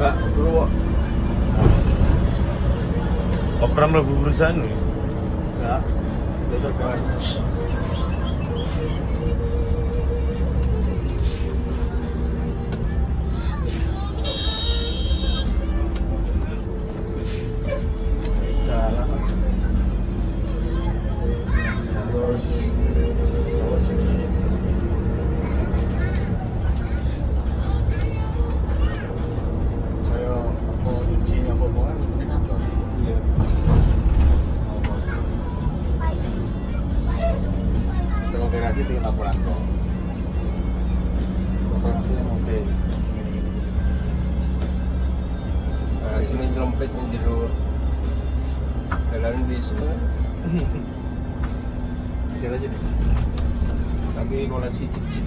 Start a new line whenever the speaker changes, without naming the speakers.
Kak, bro.
Oh, pernah mlebu perusahaan nih?
Enggak. Itu kelas. Jalan. Terus kayak apa nyuci apa kan di kantor. Iya. Kalau operasi di laporan kok. Operasi mobil.
Sini nyelempit yang jero jalan di semua.
Jalan sini.
Tapi koleksi cip-cip